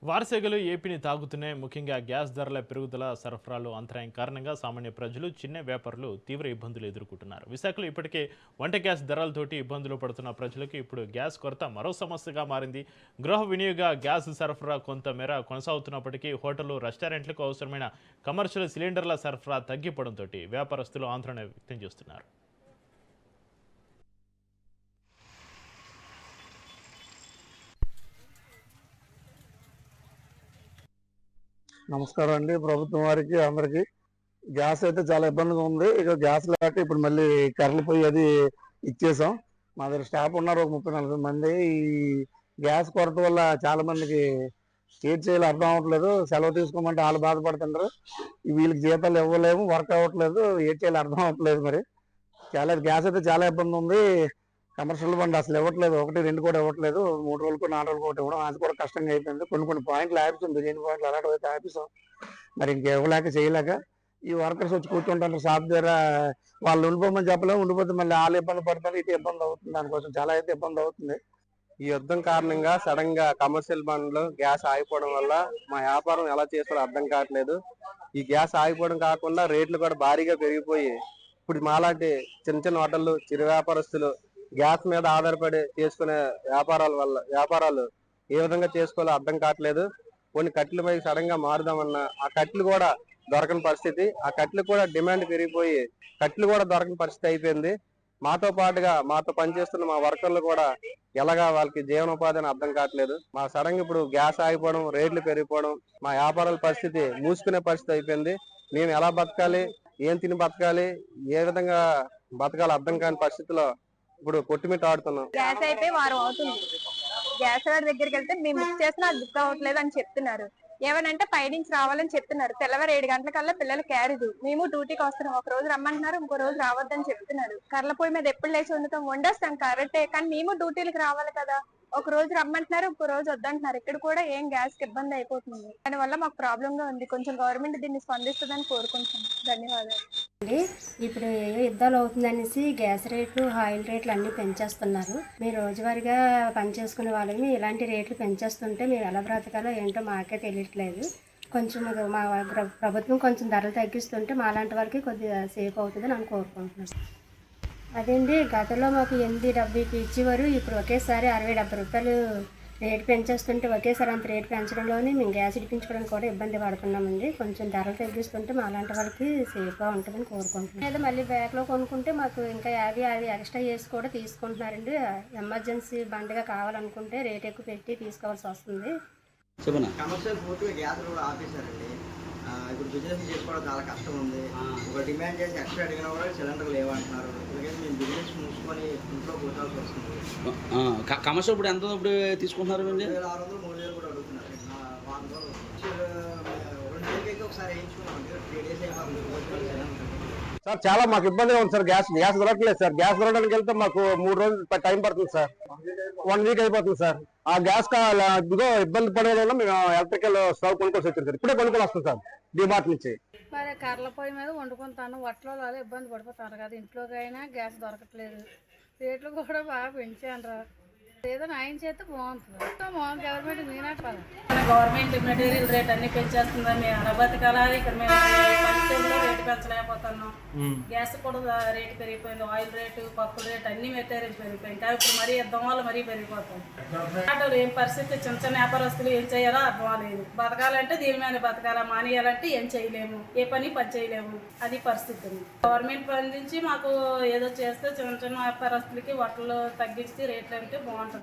వారసగలు ఏపీని తాగుతున్నాయి. ముఖ్యంగా గ్యాస్ ధరల పెరుగుదల, సరఫరాలు అంతరాయం కారణంగా సామాన్య ప్రజలు, చిన్న వ్యాపారులు తీవ్ర ఇబ్బందులు ఎదుర్కొంటున్నారు. విశాఖలో ఇప్పటికే వంట గ్యాస్ ధరలతోటి ఇబ్బందులు పడుతున్న ప్రజలకు ఇప్పుడు గ్యాస్ కొరత మరో సమస్యగా మారింది. గృహ వినియోగ గ్యాస్ సరఫరా కొంత మేర కొనసాగుతున్నప్పటికీ హోటళ్లు, రెస్టారెంట్లకు అవసరమైన కమర్షియల్ సిలిండర్ల సరఫరా తగ్గిపోవడంతో వ్యాపారస్తులు ఆందోళన వ్యక్తం చేస్తున్నారు. నమస్కారం అండి. ప్రభుత్వం వారికి అందరికి గ్యాస్ అయితే చాలా ఇబ్బందిగా ఉంది. ఇక గ్యాస్ లేక ఇప్పుడు మళ్ళీ కర్రల పొయ్యి అది ఇచ్చేసాం. మా దగ్గర స్టాఫ్ ఉన్నారు ఒక 30-40 మంది. ఈ గ్యాస్ కొరత వల్ల చాలా మందికి ఏం చేయాలో అర్థం అవ్వట్లేదు. సెలవు తీసుకోమంటే వాళ్ళు బాధపడుతున్నారు. వీళ్ళకి జీతాలు ఇవ్వలేము, వర్క్ అవ్వట్లేదు, ఏం చేయాలో అర్థం అవ్వట్లేదు. మరి చాలా గ్యాస్ అయితే చాలా ఇబ్బంది ఉంది. కమర్షియల్ బండి అసలు ఇవ్వట్లేదు, 1-2 కూడా ఇవ్వట్లేదు. 3 రోజులకు 4 రోజులకు ఒకటి ఇవ్వడం అది కూడా కష్టంగా అయిపోయింది. కొన్ని పాయింట్లు ఆపిస్తాం, బిర్యానీ పాయింట్లు అలాంటివి అయితే ఆపిస్తాం. మరి ఇంక ఇవ్వలేక చేయలేక ఈ వర్కర్స్ వచ్చి కూర్చుంటారు షాప్ దగ్గర. వాళ్ళు ఉండిపోమని చెప్పలేము, ఉండిపోతే మళ్ళీ వాళ్ళు ఇబ్బంది పడతారు, ఇటు ఇబ్బంది అవుతుంది. దానికోసం చాలా అయితే ఇబ్బంది అవుతుంది. ఈ యుద్ధం కారణంగా సడన్ గా కమర్షియల్ బండ్లు గ్యాస్ ఆగిపోవడం వల్ల మా వ్యాపారం ఎలా చేసుకోవాలో అర్థం కావట్లేదు. ఈ గ్యాస్ ఆగిపోవడం కాకుండా రేట్లు కూడా భారీగా పెరిగిపోయి ఇప్పుడు మాలాంటి చిన్న చిన్న హోటళ్ళు, చిరు వ్యాపారస్తులు గ్యాస్ మీద ఆధారపడి చేసుకునే వ్యాపారాలు ఏ విధంగా చేసుకోవాలో అర్థం కావట్లేదు. కొన్ని కట్టెల పైకి సడన్ గా మారుదామన్నా ఆ కట్టెలు కూడా దొరకని పరిస్థితి. ఆ కట్టెలు కూడా డిమాండ్ పెరిగిపోయి కట్టెలు కూడా దొరకని పరిస్థితి అయిపోయింది. మాతో పాటుగా మాతో పనిచేస్తున్న మా వర్కర్లు కూడా ఎలాగా వాళ్ళకి జీవనోపాధి అని అర్థం కావట్లేదు. మా సడన్ ఇప్పుడు గ్యాస్ ఆగిపోవడం, రేట్లు పెరిగిపోవడం, మా వ్యాపారాల పరిస్థితి మూసుకునే పరిస్థితి అయిపోయింది. మేము ఎలా బతకాలి, ఏం తిని బతకాలి, ఏ విధంగా బతకాలి అర్థం కాని పరిస్థితిలో ఇప్పుడు కొట్టుమిట్ట ఆడుతున్నాం. గ్యాస్ అయిపోయి వారం అవుతుంది. గ్యాస్ వాడి దగ్గరికి వెళ్తే మేము బుక్ చేసినా అది బుక్ అవ్వట్లేదు అని చెప్తున్నారు. ఏమనంటే పైనుంచి రావాలని చెప్తున్నారు. తెల్లవారు 7 గంటలకల్లా పిల్లలు క్యారేజ్. మేము డ్యూటీకి వస్తున్నాం. ఒక రోజు రమ్మంటున్నారు, ఇంకో రోజు రావద్దని చెప్తున్నారు. కర్ల పొయ్యి మీద ఎప్పుడు లేచి వండేస్తాం కరెక్టే, కానీ మేము డ్యూటీలకు రావాలి కదా. ఒక రోజు రమ్మంటున్నారు, ఇంకో రోజు వద్దంటున్నారు. ఇక్కడ కూడా ఏం గ్యాస్ కి ఇబ్బంది అయిపోతుంది. దానివల్ల మాకు ప్రాబ్లం గా ఉంది. కొంచెం గవర్నమెంట్ దీన్ని స్పందిస్తుందని కోరుకుంటున్నాం. ధన్యవాదాలు. ఇప్పుడు ఏ యుద్ధాలు అవుతుందనేసి గ్యాస్ రేట్లు, ఆయిల్ రేట్లు అన్నీ పెంచేస్తున్నారు. మీరు రోజువారీగా పనిచేసుకునే వాళ్ళని ఇలాంటి రేట్లు పెంచేస్తుంటే మేము ఎలా బ్రతకాలో ఏంటో మాకే తెలియట్లేదు. కొంచెం మా ప్రభుత్వం కొంచెం ధరలు తగ్గిస్తుంటే మాలాంటి వారికి కొద్దిగా సేఫ్ అవుతుందని నేను కోరుకుంటున్నాను. అదేంటి గతంలో మాకు 8-70 ఇచ్చేవారు. ఇప్పుడు ఒకేసారి 60-70 రూపాయలు రేటు పెంచేస్తుంటే ఒకేసారి అంత రేటు పెంచడంలోనే మేము గ్యాస్ ఇప్పించుకోవడానికి కూడా ఇబ్బంది పడుతున్నామండి. కొంచెం ధరలు తగ్గిస్తుంటే మా లాంటి వాళ్ళకి సేఫ్గా ఉంటుందని కోరుకుంటున్నాం. లేదా మళ్ళీ బ్యాగ్లో కొనుక్కుంటే మాకు ఇంకా అది ఎక్స్ట్రా చేసి కూడా తీసుకుంటున్నారండి. ఎమర్జెన్సీ బండిగా కావాలనుకుంటే రేట్ ఎక్కువ పెట్టి తీసుకోవాల్సి వస్తుంది. కమర్షియల్ పూర్తిగా గ్యాస్ కూడా ఆపేశారండి. ఇప్పుడు బిజినెస్ చేసుకోవడం చాలా కష్టం ఉంది. ఒక డిమాండ్ చేసి ఎక్స్ట్రా అడిగినా కూడా సిలిండర్ లేవంటున్నారు. ఎందుకంటే మేము బిజినెస్ మూసుకొని ఇంట్లో కూర్చోవాల్సి వస్తుంది. కమర్షియల్ ఇప్పుడు ఎంత ఇప్పుడు తీసుకుంటున్నారు? 2600, 3000 కూడా అడుగుతున్నారు. 2 డేలకి అయితే ఒకసారి వేయించుకున్నాం. 3 డేస్ అయిపోతుంది. సార్ చాలా మాకు ఇబ్బందిగా ఉంది సార్. గ్యాస్ దొరకలేదు సార్. గ్యాస్ దొరకడానికి వెళ్తే మాకు 3 రోజులు టైం పడుతుంది సార్. 1 వీక్ అయిపోతుంది సార్. ఆ గ్యాస్ ఇదిగో ఇబ్బంది పడే వల్ల మేము ఎలక్ట్రికల్ స్టవ్ కొనుక్కోసి వచ్చారు సార్. ఇప్పుడే కొనుక్కొని వస్తాం సార్ డిమార్ట్ నుంచి. మరి కర్రల పొయ్యి మీద వండుకుంటాను. వట్లో వాళ్ళు ఇబ్బంది పడిపోతారు కదా. ఇంట్లోకి అయినా గ్యాస్ దొరకట్లేదు. రేట్లు కూడా బాగా పెంచారు. ఏదో న్యాయం చేస్తే బాగుంటుంది. గవర్నమెంట్ మీనాటాలి. గవర్నమెంట్ మెటీరియల్ రేట్ అన్ని పెంచేస్తుందని మేము అనబతకాల. ఇక్కడ మేము రేటు పెంచలేకపోతున్నాం. గ్యాస్ కూడా రేటు పెరిగిపోయింది. ఆయిల్ రేటు, పప్పు రేటు అన్ని మెటీరియల్ పెరిగిపోయింది. ఇంకా ఇప్పుడు మరీ యుద్ధం వల్ల మరీ పెరిగిపోతుంది. ఏం పరిస్థితి, చిన్న చిన్న వ్యాపారస్తులు ఏం చేయాలో అర్థం లేదు. బతకాలంటే దీని మీద బతకాలా, మానేయాలంటే ఏం చేయలేము, ఏ పని చేయలేము. అది పరిస్థితి. గవర్నమెంట్ స్పందించి మాకు ఏదో చేస్తే చిన్న చిన్న వ్యాపారస్తులకి వాటిలో తగ్గించి రేట్లు అంటే బాగుంటుంది.